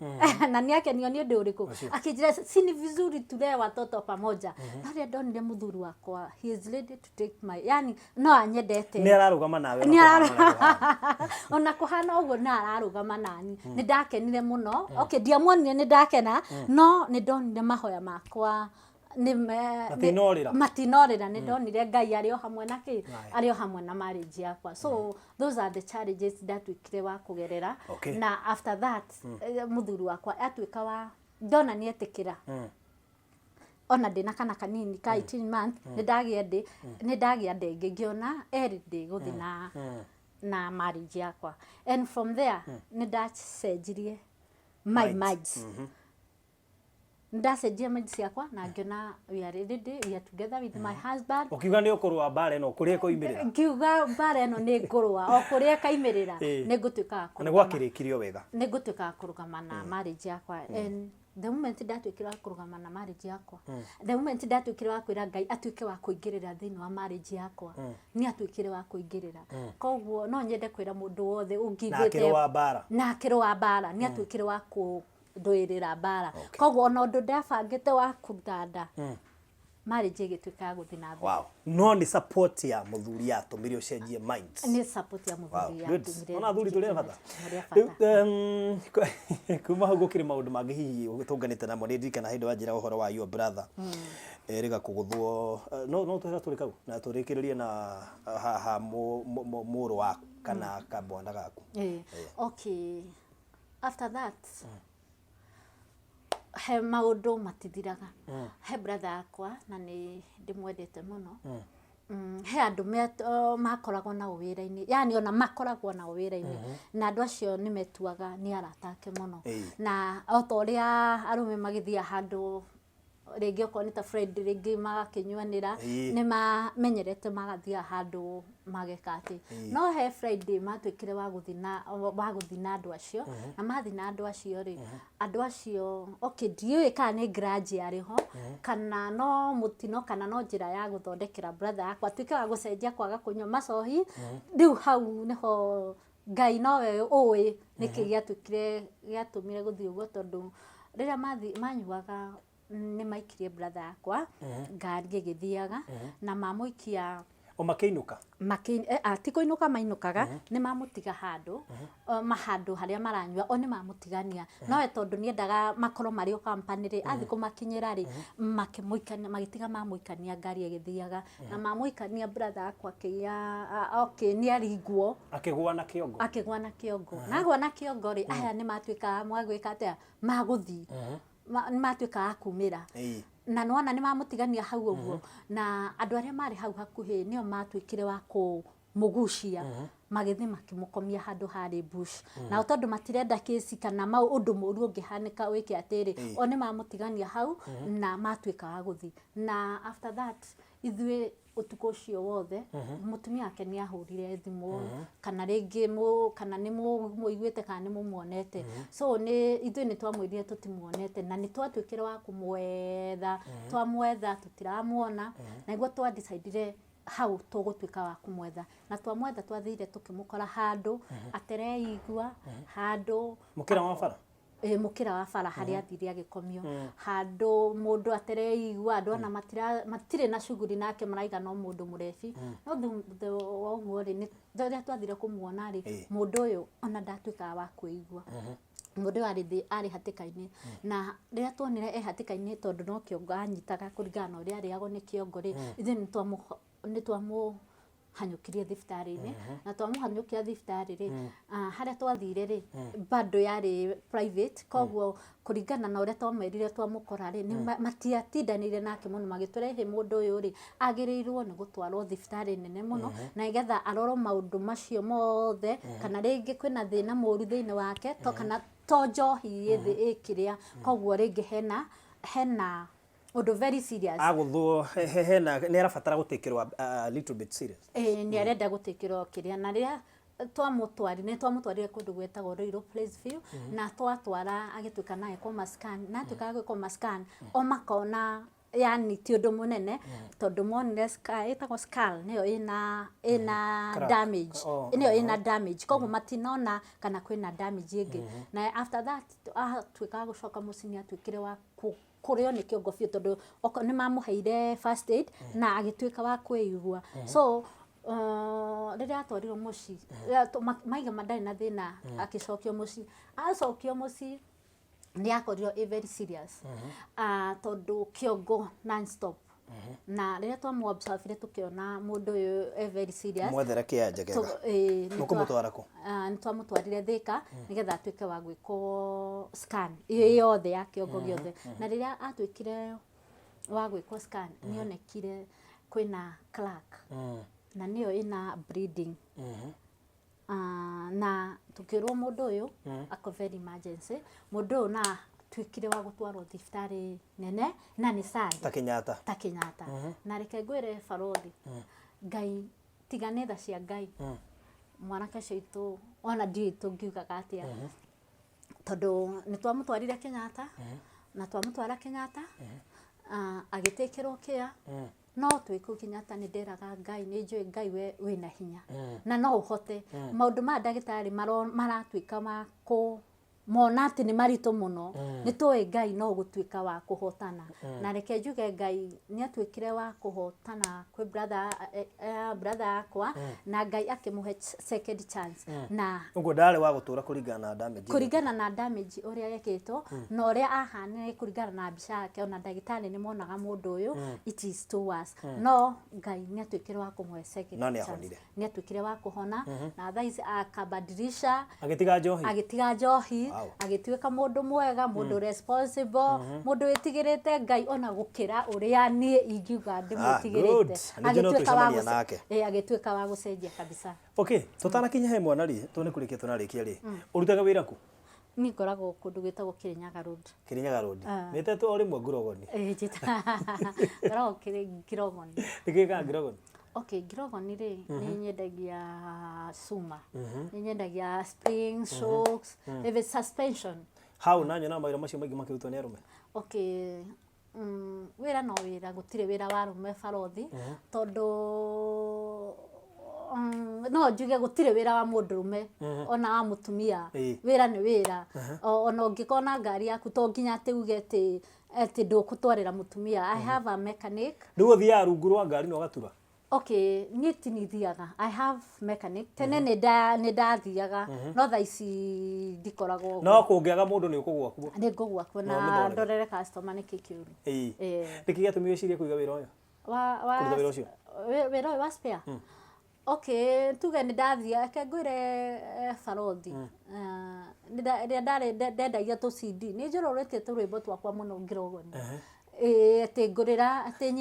na niakenio nĩ ũndũ ũrĩkũ? Akĩnjĩra si ni vizuri tulee watoto pamoja. Na rĩrĩa ndonire mũthuri wakwa he is ready to take my yani no anyendete nĩ ararũgama nawe ona kũhana ũguo na ararũgama nani. Nĩ ndakenire mũno. Okay ndiamuonire nĩ ndakena no nĩ ndonire mahoya makwa matinorĩra nĩ ndonire Ngai arĩ o hamwe na arĩ o hamwe na marriage yakwa. So those are the challenges ndatuĩkire wa kũgerera. Na after that mũthuri wakwa atuĩka wa ndona nĩ etĩkĩra ona ndĩna kana kanini ka 18 months nĩ ndagĩa ndenge ngĩona everyday gũthiĩ na marriage yakwa. And from there nĩ ndacenjirie my minds. Ndacenjia minds yakwa na ngĩona we are ready, we are together with my husband. Ukiuga nĩ ũkũrũa mbara ĩno kũrĩa ĩkoimĩrĩra? Ngiuga mbara ĩno nĩ ngũrũa o kũrĩa ĩkaimĩrĩra nĩ ngũtuĩka nĩ gwakĩrĩkirio wega. Nĩ ngũtuĩka kũrũgama na marriage yakwa. And the moment ndatuĩkire kũrũgama na marriage yakwa, the moment ndatuĩkire wa kwĩra Ngai atuĩke wa kũingĩrĩra thĩinĩ wa marriage yakwa, nĩ atuĩkire wa kũingĩrĩra. Koguo no nyende kwĩra mũndũ wothe ũngĩigĩte na akĩrũa mbara nĩ atuĩkire wa ndũĩrĩra mbara. Koguo ona ũndũ ndabangĩte wa kũruta nda marriage ĩgĩtuĩka ya gũthiĩ na mbere. No nĩ support ya mũthuri yatũmire ũcenjie minds? Nĩ support ya mũthuri yatũmire. Ona athuri tũrĩ bata. Kuma hau gũkĩrĩ maũndũ mangĩ hihi ũtũnganĩte namo nĩ ndirikana hĩndĩ wanjĩra ũhoro wa your brother rĩga kũgũthwo no twĩra tũrĩ kau na tũrĩkĩrĩrie na haha mũrũ wa kana kabwana gaku. Okay after that he maũndũ matithiraga. He brother akwa na nĩ ndĩmwendete mũno. He andũ makoragwo na wĩra-inĩ yani ona makoragwo na wĩra-inĩ na andũ acio nĩ metuaga nĩ arata ake mũno. Na o ta ũrĩa arũme magĩthiĩ handũ rĩngĩ okorwo nĩ ta Friday rĩngĩ magakĩnyuanĩra nĩ mamenyerete magathiĩ handũ mageka atĩ. No he Friday matuĩkire wa gũthiĩ na andũ acio na mathiĩ na andũ acio rĩ, andũ acio okay ndiũĩ kana nĩ grudge yarĩho kana no mũtino kana no njĩra ya gũthondekera brother akwa atuĩke wa gũcenjia kwaga kũnyua macohi. Rĩu hau nĩho Ngai nowe ũĩ nĩkĩ gĩatũmire gũthiĩ ũguo tondũ rĩrĩa manyuaga nĩ maikirie brother akwa ngari ĩgĩthiaga na mamũikia O makĩinũka ti kũinũka mainũkaga nĩ mamũtiga handũ mahandũ harĩa maranyua o nĩ mamũtigania no tondũ nĩendaga makorwo marĩ o company rĩ athi kũmakinyĩra rĩ magĩtiga mamũikania ngari ĩgĩthiaga na mamũikania brother akwa akĩgia nĩaringwo akĩgwa na kĩongo na agwa na kĩongo rĩ aya nĩ matuĩkaga mwagwĩka atĩa magũthi nĩ matuĩkaga kumĩra na nĩwona nĩ mamũtigania hau ũguo na andũ arĩa marĩ hau hakuhĩ nĩo matuĩkire wa kũmũgucia magĩthi makĩmũkomia handũ harĩ bush na tondũ matirenda kesi kana ũndũ mũru ũngĩhanĩka wĩke atĩrĩ o nĩ mamũtigania hau na matuĩkaga gũthi na after that ithuĩ ũtukũ ũcio wothe mũtumia wake nĩ ahũrire thimũ kana rĩngĩ kana nĩ mũiguĩte kana nĩ mũmuonete so ithuĩ nĩ twamwĩrire tũtimuonete na nĩ twatuĩkire wa kũmwetha twamwetha tũtiramuona na nĩguo twadecidire hau tũgũtuĩka wa kũmwetha na twamwetha twathire tũkĩmũkora handũ atereigua handũ mũkĩra wa bara harĩa athire agĩkomio handũ mũndũ atereigua andũ ona matirĩ na shughuli nake maraiga no mũndũ mũrebi no ũguo rĩ rĩrĩa twathire kũmuona rĩ mũndũ ũyũ ona ndatuĩkaga wa kwĩigua mũndũ arĩ hatĩka-inĩ na rĩrĩa tuonire hatĩka-inĩ tondũ no kĩongo anyitaga kũringana na ũrĩa arĩagwo nĩ kĩongo rĩ ithuĩ nĩ twamũhanyũkirie thibitarĩ-inĩ na twamũhanyũkia thibitarĩ rĩ harĩa twathire rĩ bado yarĩ private koguo kũringana na ũrĩa twamerire twamũkora rĩ matiatindanĩire nake mũno magĩtũrehe mũndũ ũyũ rĩ agĩrĩirwo nĩ gũtwarwo thibitarĩ nene mũno na nĩgetha arorwo maũndũ macio mothe kana rĩngĩ kwĩna thĩna mũru thĩinĩ wake kana to njohi ĩkĩrĩa koguo rĩngĩ hena ũndũ very serious agũthwo hena nĩ arabatara gũtekerwa a little bit serious nĩ arenda gũtekerwa kĩrĩa na rĩrĩa twamũtwarire kũndũ gwetagwo Royal Placeview na twatwara agĩtuĩka naye koma scan na atuĩka gwĩkoma scan o makona yani ti ũndũ mũnene tondũ monire ĩtagwo skull nĩyo ĩna damage nĩyo ĩna damage koguo matinona kana kwĩna damage ĩngĩ na after that atuĩka gũcoka mũciĩ nĩ atuĩkire wa kũrĩo nĩ kĩongo biũ tondũ nĩ mamũheire first aid na agĩtuĩka wa kwĩigua so rĩrĩa atwarirwo mũciĩ maiga mandarĩ na thĩna agĩcokio mũciĩ acokio mũciĩ nĩ akorirwo very serious tondũ kĩongo non stop na rĩrĩa twamũobservire tũkĩona mũndũ ũyũ very serious mwethera kĩanja kĩega mũkũmũtwara kũ nĩ twamũtwarire Thika nĩgetha atuĩke wa gwĩkwo scan yothe ya kĩongo gĩothe na rĩrĩa atuĩkire wa gwĩkwo scan nĩonekire kwĩna crack na nĩyo ĩna bleeding na tukĩrwo mũndũ ũyũ ako very emergency mũndũ ũyũ na tuĩkire wa gũtwarwo thibitarĩ nene na nĩ sad ta Kenyatta na reke ngwĩre barothi Ngai tiga nĩ tha cia Ngai mwanake ũcio witũ ona ndiũĩ tũngiugaga atĩa tondũ nĩ twamũtwarire Kenyatta na twamũtwara Kenyatta agĩtekerwo kĩa no twĩkũ Kenyatta nĩ nderaga Ngai nĩ njũĩ Ngai we wĩna hinya na no ũhote maũndũ ma ndagĩtarĩ maratuĩka ma mona atĩ nĩ maritũ mũno nĩ tũĩ Ngai no gũtuĩka wa kũhotana na reke njuge Ngai nĩ atuĩkire wa kũhotana kwĩ brother akwa na Ngai akĩmũhe second chance na ũguo ndarĩ wa gũtũra kũringana na damage ũrĩa yekĩtwo na ũrĩa ahanire kũringana na mbica yake ona ndagĩtarĩ nĩ monaga mũndũ ũyũ it is too worse no Ngai nĩ atuĩkire wa kũmũhe second chance nĩ atuĩkire wa kũhona na thaa ici akabadilisha agĩtiga njohi agĩtuĩka mũndũ mwega mũndũ responsible mũndũ wĩtigĩrĩte Ngai ona gũkĩra ũrĩa niĩ ingiuga ndĩmwĩtigĩrĩte agĩtuĩka wa gũcenjia kabisa okay tũtanakinya he mwana rĩ tũnĩkũrĩkia tũnarĩkia rĩ ũrutaga wĩra kũ niĩ ngoragwo kũndũ gwĩtagwo Kirinyaga Road nĩtetwo o rĩmwe Ngirogoni ngoragwo Ngirogoni nĩkĩkaga Ngirogoni okay Ngirogoni rĩ nĩ nyendagia suma nĩ nyendagia spring shocks even suspension hau na nyona mawĩra macio maingĩ makĩrutwo nĩ arũme okay wĩra no wĩra gũtirĩ wĩra wa arũme barothi tondũ no njuge gũtirĩ wĩra wa mũndũrũme ona wa mũtumia wĩra nĩ wĩra ona ũngĩkona ngari yaku to nginya atĩ uge atĩ ndũkũtwarĩra mũtumia I have a mechanic nĩguo thiaga rungu rwa ngari na ũgatura Okay, niĩ ti nithiaga. I have mechanic. Tene nĩ ndathiaga. No thaa ici ndikoragwo. No kũngĩaga mũndũ nĩ ũkũgũa kuo. Nĩ ngũgũa kuo na ndorere customer nĩ kĩũru. Nĩkĩ gĩatũmire wĩcirie kũiga wĩra ũyũ? Kũruta wĩra ũcio? Wĩra ũyũ wa spare? Okay, tuge nĩ ndathiĩ reke ngwĩre barothi. Rĩrĩa ndendagia tũ CD nĩ njũrũrĩtie tũrwĩmbo twakwa mũno ngĩrogoni. Atĩ ngũrĩra atĩ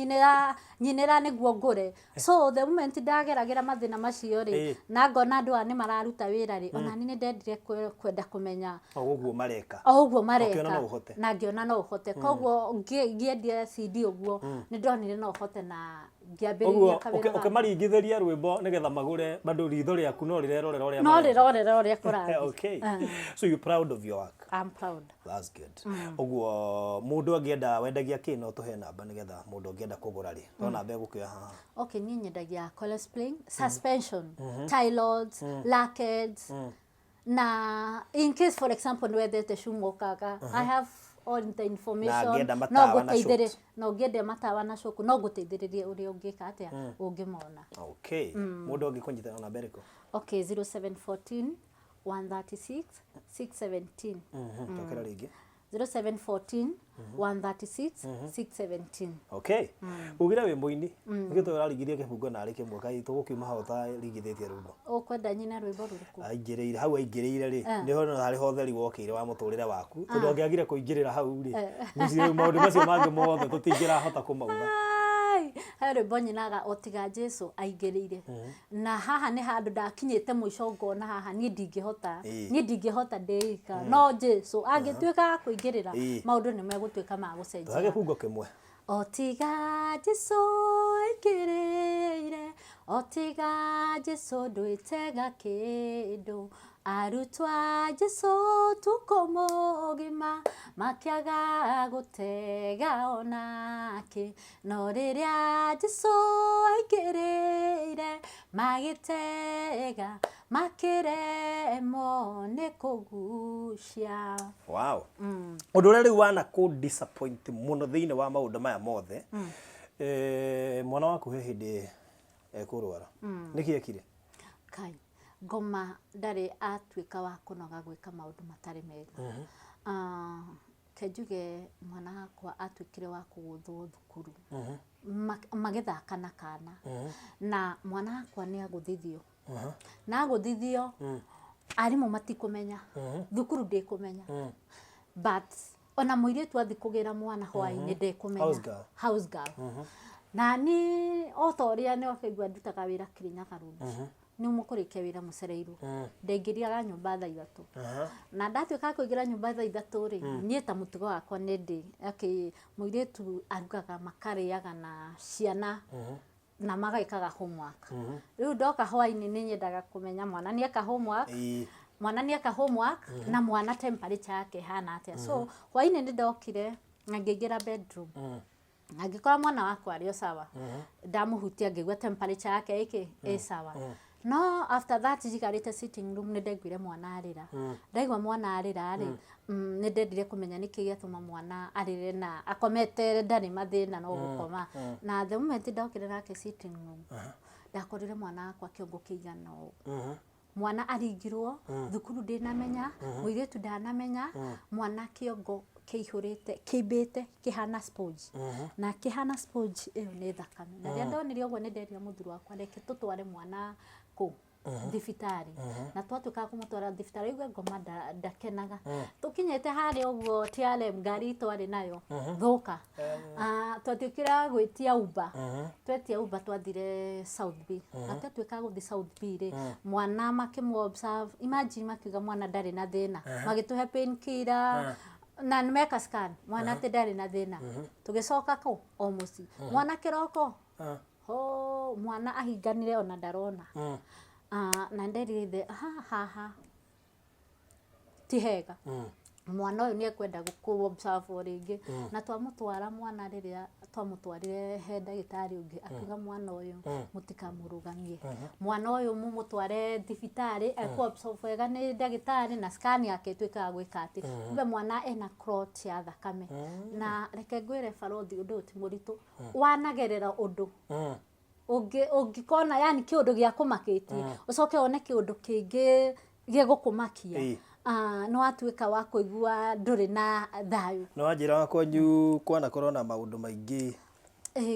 nyinĩra nĩguo ngũre. So the moment ndageragĩra mathĩna macio rĩ na ngona andũ aya nĩ mararuta wĩra rĩ ona niĩ nĩ ndendire kwenda kũmenya o ũguo mareka na ngĩona no ũhote. Koguo ngĩendia CD ũguo nĩ ndonire no ũhote na ngĩambĩrĩria kawĩra. Ũkĩmaringithĩria rwĩmbo nĩgetha magũre bado ritho rĩaku no rĩrerorera ũrĩa kũrathiĩ. Okay. So you're proud of your work? I'm proud. That's good. Ũguo mũndũ angĩenda wendagia kĩ no tũhe namba nĩgetha mũndũ angĩenda kũgũra rĩ to namba ĩgũkĩoya haha. Okay, niĩ nyendagia coil spring, suspension, tie rods, lackets. Na in case for example nĩwendete shoemaker, I have all the information. No ngĩenda matawa na shoku no ngũteithĩrĩria ũrĩa ũngĩka atĩa ũngĩmona. Okay. Mũndũ angĩkũnyita namba ĩrĩkũ? Okay, 0714 136 617. Tokera rĩngĩ. 0714 136 617. Okay. Ugira wimbo-ini nĩkĩ tũrarigithia kĩbungo na arĩ kĩmwe kai tũgũkiuma hau ũtarigithĩtie rwĩmbo. Ũkwenda nyina rwĩmbo rũrĩkũ? Aingĩrĩire hau aingĩrĩire rĩ nĩho harĩ hotheri wokĩire wa mũtũrĩre waku tondũ angĩagire kũingĩrĩra hau rĩ ngwĩciria maũndũ macio mangĩ mothe tũtingĩrahota kũmauga. He rwĩmbo nyinaga o tiga Jesu aingĩrĩire na haha nĩ handũ ndakinyĩte mũico ngona haha niĩ ndingĩhota ndĩika no Jesu angĩtuĩka kũingĩrĩra maũndũ nĩ megũtuĩka ma gũcenjia. Twage kĩbungo kĩmwe. O tiga Jesu aingĩrĩire o tiga Jesu ndwĩtega kĩndũ arutwa Jesu tukũmũgima makĩaga gũtega onake no rĩrĩa Jesu aingĩrĩire magĩtega makĩremwo nĩ kũgucia. Wow. Ũndũ ũrĩa rĩu wana kũ disappoint mũno thĩinĩ wa maũndũ maya mothe mwana waku he hĩndĩ ekũrwara nĩkĩ ekire? Kai ngoma ndarĩ atuĩka wa kũnoga gwĩka maũndũ matarĩ mega. Kenjuge mwana wakwa atuĩkire wa kũgũthwo thukuru magĩthaka na kana na mwana wakwa nĩ agũthithio na agũthithio arimũ matikũmenya thukuru ndĩkũmenya but ona mũirĩtu athi kũgĩra mwana hwaĩ-inĩ ndĩkũmenya house girl. Na ni o ta ũrĩa nĩ wakĩigua ndutaga wĩra Kirinyaga Road nĩ mũkũrĩkia wĩra mũcereirwo ndaingĩriaga nyũmba thaa 3 na ndatuĩka kũingĩra nyũmba thaa 3 rĩ niĩ ta mũtugo wakwa nĩ ndĩ okay mũirĩtu arugaga makarĩaga na ciana na magaikaga homework. Rĩu ndoka hwaĩ-inĩ nĩ nyendaga kũmenya mwana nĩeka homework na mwana temperature yake hana atĩa. So hwaĩ-inĩ nĩ ndokire na ngĩingĩra bedroom ngĩkora mwana wakwa arĩ o sawa ndamũhutia ngĩigua temperature yake ĩ sawa. No after that njikarĩte sitting room nĩ ndaiguire mwana arĩra. Ndaigua mwana arĩra rĩ nĩ ndendire kũmenya nĩkĩ gĩatũma mwana arĩre na akomete ndarĩ mathĩna no gũkoma. Na the moment ndokire nake sitting room ndakorire mwana wakwa kĩongo kĩigana ũũ. Mwana aringirwo thukuru ndĩnamenya mũirĩtu ndanamenya mwana kĩongo kĩihũrĩte kĩimbĩte kĩhana sponge na kĩhana sponge ĩyo nĩ thakame. Na rĩrĩa ndonire ũguo nĩ nderire mũthuri wakwa reke tũtware mwana kũ thibitarĩ na twatuĩka kũmũtwara thibitarĩ igwe ngoma ndakenaga. Tũkinyĩte harĩa ũguo TRM ngari twarĩ nayo thũka twatuĩkire gwĩtia Uber twetia Uber twathire South B na twatuĩka gũthiĩ South B rĩ mwana makĩmũ observe imagine makiuga mwana ndarĩ na thĩna magĩtũhe painkiller na nimeka scan mwana atĩ ndarĩ na thĩna. Tũgĩcoka kũ o mũciĩ mwana kĩroko mwana ahinganire ona ndarona na nderire haha ti hega mwana ũyũ nĩ ekwenda gũkũ observe rĩngĩ na twamũtwara mwana rĩrĩa twamũtwarire he ndagĩtarĩ ũngĩ akiuga mwana ũyũ mũtikamũrũgamie mwana ũyũ mũmũtware thibitarĩ ekũ observe wega nĩ ndagĩtarĩ na scan yake ĩtuĩkaga gwĩka atĩ kumbe mwana ena clot ya thakame. Na reke ngwĩre barothi ũndũ ũyũ ti mũritũ wanagerera ũndũ ungikona yani kiundu gia kumakitie ucoke one kiundu kingi gia gukumakia no atuika wa kuigua nduri na thayu no wanjira wakwanyu kwana corona maundu maingi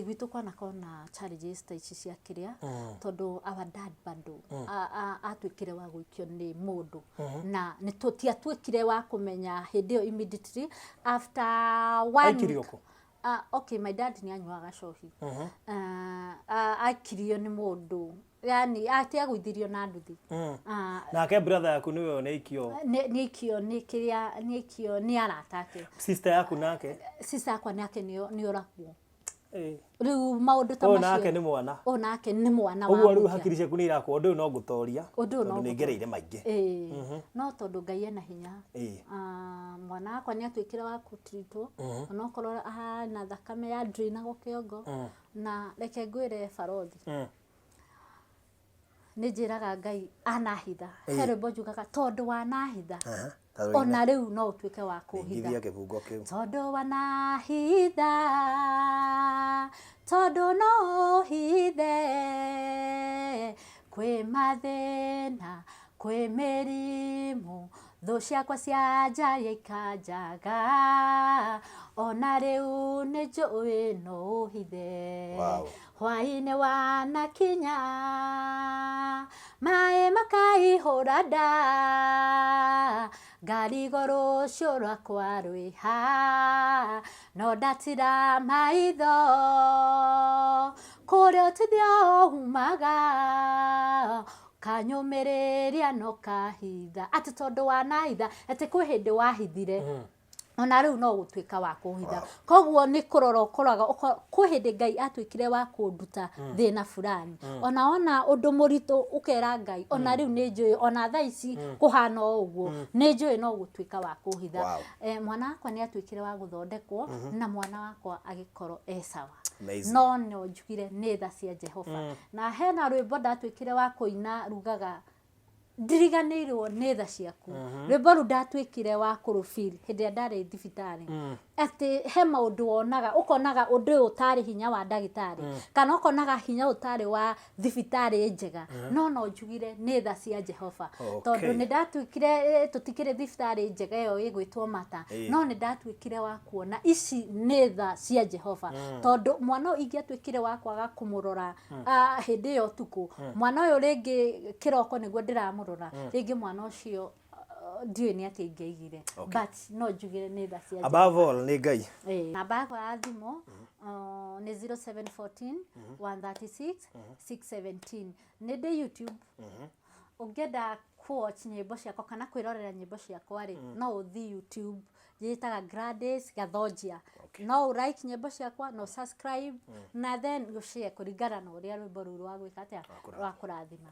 gwitu kwana kona challenges ta ici cia kiria tondu our dad bando atwikire wa gwikio ni mundu na ni tutia twikire wa kumenya hindio immediately after one okay my dad ni anywaga cohi akirio ni mundu yani atia gwithirio na nduthi nake brother yaku niwe oneikio ni aratake sister yaku nake sister yakwa nake ni orakuo riu maundu ta macio nake ni mwana wa uguo riu hakiri ciaku ni irakwo ndu no gutoria tondu ni ngereire maingi no tondu Ngai ena hinya mwana wakwa ni atwikire wa kutrito no korwo na thakame ya drain go kiongo na reke ngwire barothi ni njiraga Ngai anahitha herebo njugaga tondu wanahitha ona riu no utwike wa kuhitha tondu wanahitha tondu no hithe kwi mathina kwi mirimu thu ciakwa cia njaria ikanjaga ona riu ni njui no hithe hwaini wanakinya mai makaihura nda ngarigo rucio rwakwa rwiha no ndatira maitho kuria ũteithio umaga kanyumiriria no kahitha ati tondu wanahitha ati kwi hindi wahithire ona riu no gutwika wa kuhitha koguo ni kurora ukoraga kwi hindi Ngai atwikire wa kunduta thina fulani ona undu muritu ukera Ngai ona riu ni njui ona thaici kuhana uguo ni njui no gutwika wa kuhitha mwana wakwa ni atwikire wa guthondekwo na mwana wakwa agikorwo sawa no njugire ni tha cia Jehova na hena rwimbo ndatwikire wa kuina rugaga ndiriganirwo ni tha ciaku rwimbo ru ndatwikire wa kurufeel hindi ndari thibitari ati he maundu wonaga ukonaga undu utari hinya wa ndagitari kana ukonaga hinya utari wa thibitari njega no njugire ni tha cia Jehova tondu ni ndatwikire tutikire thibitari njega yo igwitwo mata no ni ndatwikire wa kuona ici ni tha cia Jehova tondu mwana ingiatwikire wa kwaga kumurora hindi yo tuku mwana uyu ringi kiroko niguo ndiramurora ringi mwana ucio ndiwe ni ati ingeigire but no njugire ni tha cia above all ni Ngai namba yakwa ya thimu ni 0714 136 617 ni ndi YouTube ungenda kuwatch nyimbo ciakwa kana kwirorera nyimbo ciakwa ri no uthi YouTube yitaga Gladys Gathonjia no like nyimbo ciakwa no subscribe na then you share kuringana na uria rwimbo ruru rwa gwika atia rwa kurathima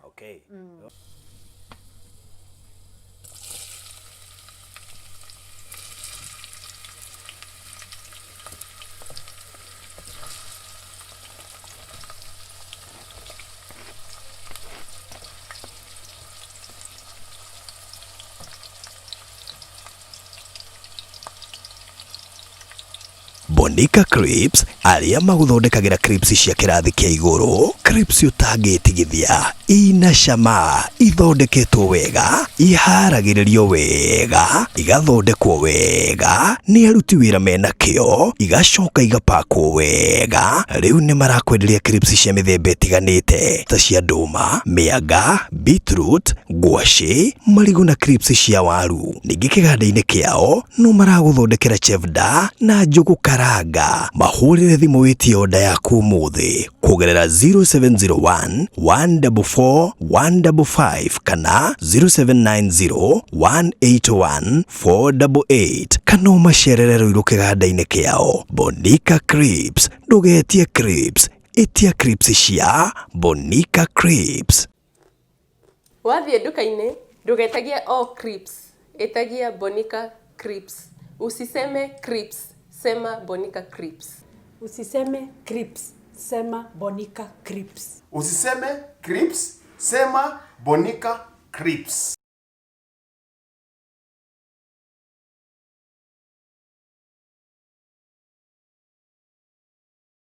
Bonica Clips aria maguthondekagira clips cia kirathi kia iguru clips utangitigithia ina cama ithondeketwo wega iharagiririo wega igathondekwo wega ni aruti wira mena kio igacoka igapakwo wega riu ni marakwenderia clips cia mithemba itiganite ta cia nduma mianga beetroot ngwaci marigu na clips cia waru ningi kiganda-ini kiao no maraguthondekera chevda na njugu karanga mahurire thimu witie order yaku muthi kugerera 0701 144 155 kana 0790 181 488 kana umacerere ruiru kiganda-ini kiao Bonica Clips ndugetie Clips itia Clips cia Bonica Clips wathie nduka-ini ndugetagia Clips etagia Bonica Clips usiseme Clips sema Bonica Clips usiseme Clips sema Bonica Clips usiseme Clips sema Bonica Clips